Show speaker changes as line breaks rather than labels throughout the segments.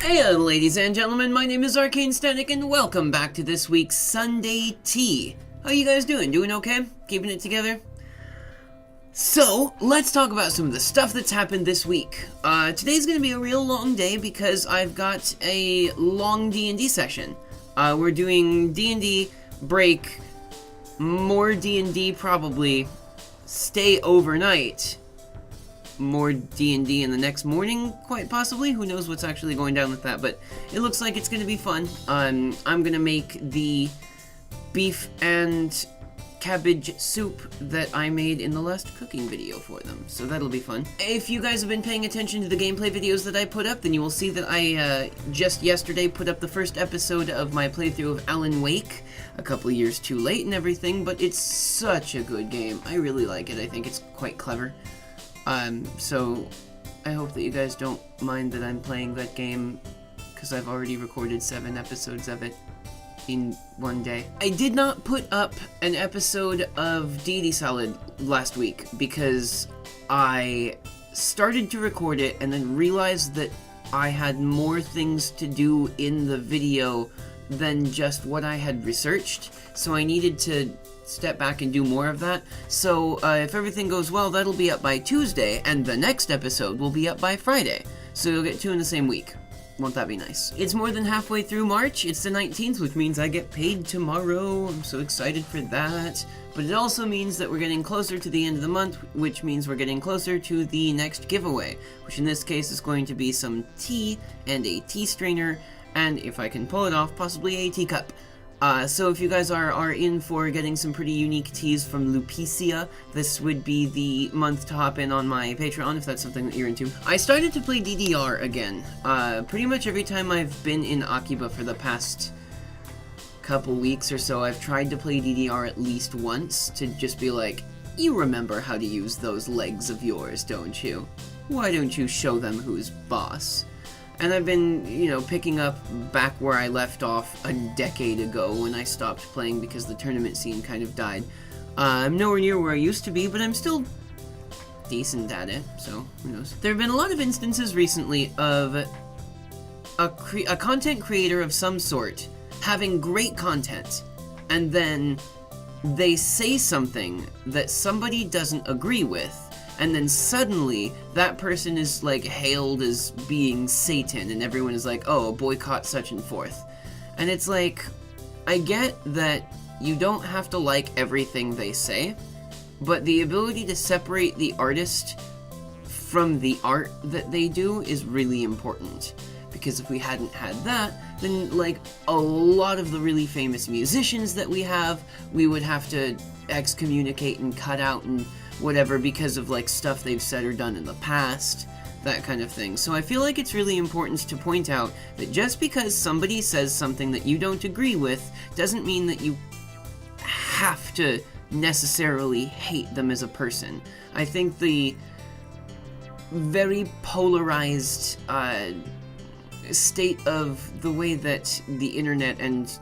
Hey, ladies and gentlemen, my name is Arcane Static, and welcome back to this week's Sunday Tea. How you guys doing? Doing okay? Keeping it together? So, let's talk about some of the stuff that's happened this week. Today's gonna be a real long day because I've got a long D&D session. We're doing D&D, break, more D&D probably, stay overnight, more D&D in the next morning, quite possibly. Who knows what's actually going down with that, but it looks like it's going to be fun. I'm going to make the beef and cabbage soup that I made in the last cooking video for them, so that'll be fun. If you guys have been paying attention to the gameplay videos that I put up, then you will see that I just yesterday put up the first episode of my playthrough of Alan Wake, a couple years too late and everything, but it's such a good game. I really like it. I think it's quite clever. So I hope that you guys don't mind that I'm playing that game, because I've already recorded 7 episodes of it in one day. I did not put up an episode of Deity Salad last week because I started to record it and then realized that I had more things to do in the video than just what I had researched, so I needed to step back and do more of that. So if everything goes well, that'll be up by Tuesday, and the next episode will be up by Friday, so you'll get 2 in the same week. Won't that be nice? It's more than halfway through March. It's the 19th, which means I get paid tomorrow. I'm so excited for that. But it also means that we're getting closer to the end of the month, which means we're getting closer to the next giveaway, which in this case is going to be some tea and a tea strainer, and if I can pull it off, possibly a teacup. So if you guys are in for getting some pretty unique teas from Lupicia, this would be the month to hop in on my Patreon if that's something that you're into. I started to play DDR again. Pretty much every time I've been in Akiba for the past couple weeks or so, I've tried to play DDR at least once to just be like, you remember how to use those legs of yours, don't you? Why don't you show them who's boss? And I've been, picking up back where I left off a decade ago when I stopped playing because the tournament scene kind of died. I'm nowhere near where I used to be, but I'm still decent at it, so who knows. There have been a lot of instances recently of a content creator of some sort having great content, and then they say something that somebody doesn't agree with, and then suddenly that person is like hailed as being Satan, and everyone is like, oh, boycott such and forth. And it's like, I get that you don't have to like everything they say, but the ability to separate the artist from the art that they do is really important. Because if we hadn't had that, then like a lot of the really famous musicians that we have, we would have to excommunicate and cut out and whatever because of like stuff they've said or done in the past, that kind of thing. So I feel like it's really important to point out that just because somebody says something that you don't agree with doesn't mean that you have to necessarily hate them as a person. I think the very polarized state of the way that the internet and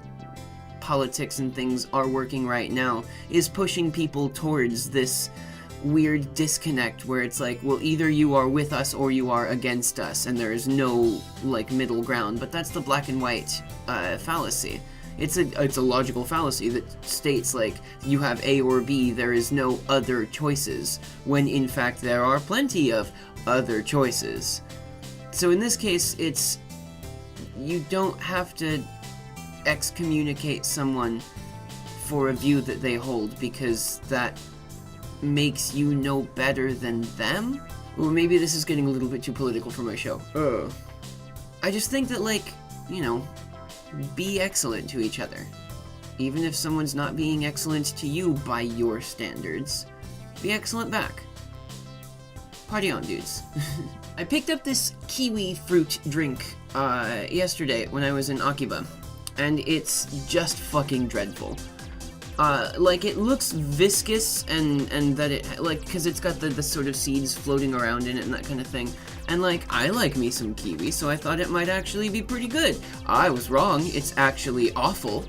politics and things are working right now is pushing people towards this weird disconnect where it's like, well, either you are with us or you are against us, and there is no like middle ground. But that's the black and white fallacy. It's a logical fallacy that states like you have A or B, there is no other choices, when in fact there are plenty of other choices. So in this case, it's, you don't have to excommunicate someone for a view that they hold because that makes you no better than them? Or maybe this is getting a little bit too political for my show. I just think that, like, be excellent to each other. Even if someone's not being excellent to you by your standards, be excellent back. Party on, dudes. I picked up this kiwi fruit drink yesterday when I was in Akiba, and it's just fucking dreadful. Like, it looks viscous, and that it, like, because it's got the sort of seeds floating around in it and that kind of thing. And, like, I like me some kiwi, so I thought it might actually be pretty good. I was wrong. It's actually awful.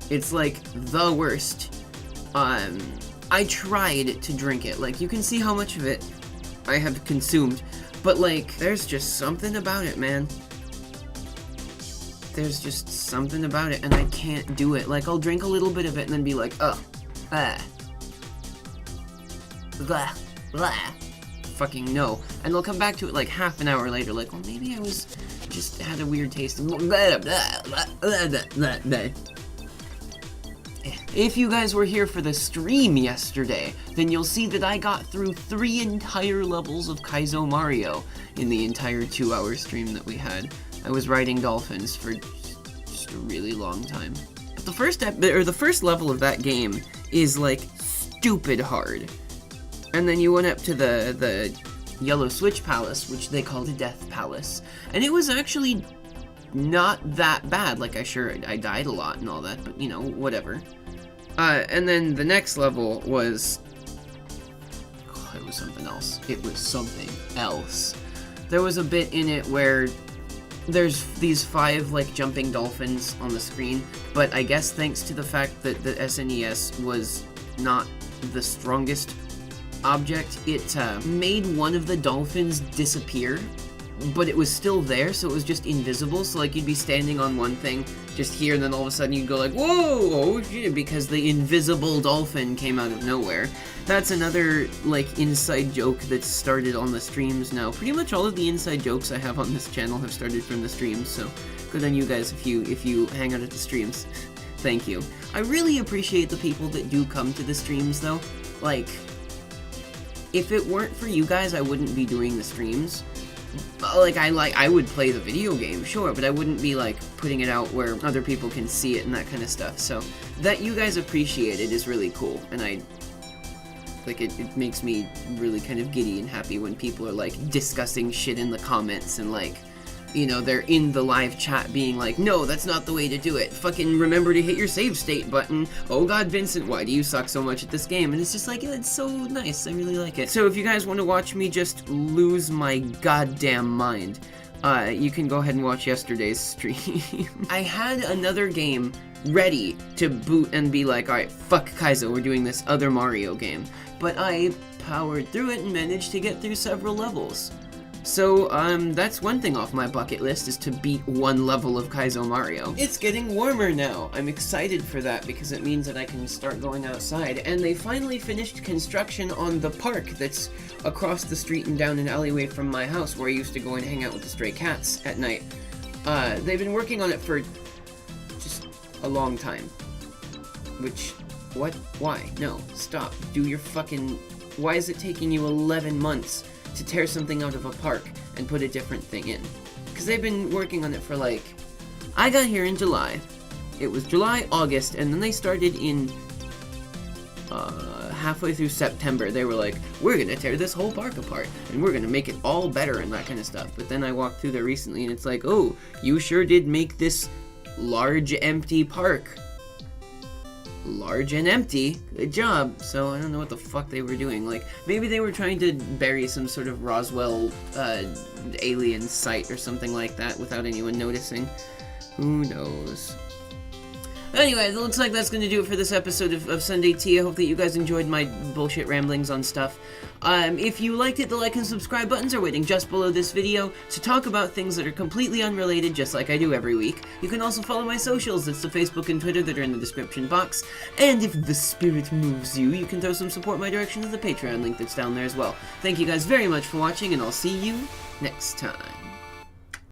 It's, like, the worst. I tried to drink it. Like, you can see how much of it I have consumed. But, like, there's just something about it, man. there's just something about it, and I can't do it. Like, I'll drink a little bit of it and then be like, blah, blah, fucking no. And I'll come back to it like half an hour later, like, well, maybe I was just had a weird taste. If you guys were here for the stream yesterday, then you'll see that I got through 3 entire levels of Kaizo Mario in the entire 2-hour stream that we had. I was riding dolphins for just a really long time. But the first level of that game is like stupid hard. And then you went up to the Yellow Switch Palace, which they call the Death Palace. And it was actually not that bad. Like, I died a lot and all that, but you know, whatever. And then the next level was... Oh, it was something else. It was something else. There was a bit in it where there's these 5, like, jumping dolphins on the screen, but I guess thanks to the fact that the SNES was not the strongest object, it made one of the dolphins disappear, but it was still there, so it was just invisible. So like, you'd be standing on one thing just here, and then all of a sudden you'd go like, whoa, oh shit, because the invisible dolphin came out of nowhere. That's another like inside joke that's started on the streams now. Pretty much all of the inside jokes I have on this channel have started from the streams, so good on you guys if you hang out at the streams. Thank you. I really appreciate the people that do come to the streams though. Like, if it weren't for you guys, I wouldn't be doing the streams. Like, I would play the video game, sure, but I wouldn't be, like, putting it out where other people can see it and that kind of stuff. So, that you guys appreciate it is really cool, and it makes me really kind of giddy and happy when people are, like, discussing shit in the comments and, like, you know, they're in the live chat being like, no, that's not the way to do it. Fucking remember to hit your save state button. Oh god, Vincent, why do you suck so much at this game? And it's just like, yeah, it's so nice. I really like it. So if you guys want to watch me just lose my goddamn mind, you can go ahead and watch yesterday's stream. I had another game ready to boot and be like, alright, fuck Kaizo, we're doing this other Mario game. But I powered through it and managed to get through several levels. So, that's one thing off my bucket list, is to beat 1 level of Kaizo Mario. It's getting warmer now. I'm excited for that because it means that I can start going outside. And they finally finished construction on the park that's across the street and down an alleyway from my house where I used to go and hang out with the stray cats at night. They've been working on it for just a long time. Which, what? Why? No, stop. Do your fucking... Why is it taking you 11 months to tear something out of a park and put a different thing in? Because they've been working on it for like... I got here in July. It was July, August, and then they started in... halfway through September. They were like, we're gonna tear this whole park apart, and we're gonna make it all better and that kind of stuff. But then I walked through there recently, and it's like, oh, you sure did make this large, empty park large and empty. Good job. So I don't know what the fuck they were doing. Like, maybe they were trying to bury some sort of Roswell alien site or something like that without anyone noticing. Who knows? Anyway, it looks like that's going to do it for this episode of Sunday Tea. I hope that you guys enjoyed my bullshit ramblings on stuff. If you liked it, the like and subscribe buttons are waiting just below this video to talk about things that are completely unrelated, just like I do every week. You can also follow my socials. That's the Facebook and Twitter that are in the description box. And if the spirit moves you, you can throw some support my direction to the Patreon link that's down there as well. Thank you guys very much for watching, and I'll see you next time.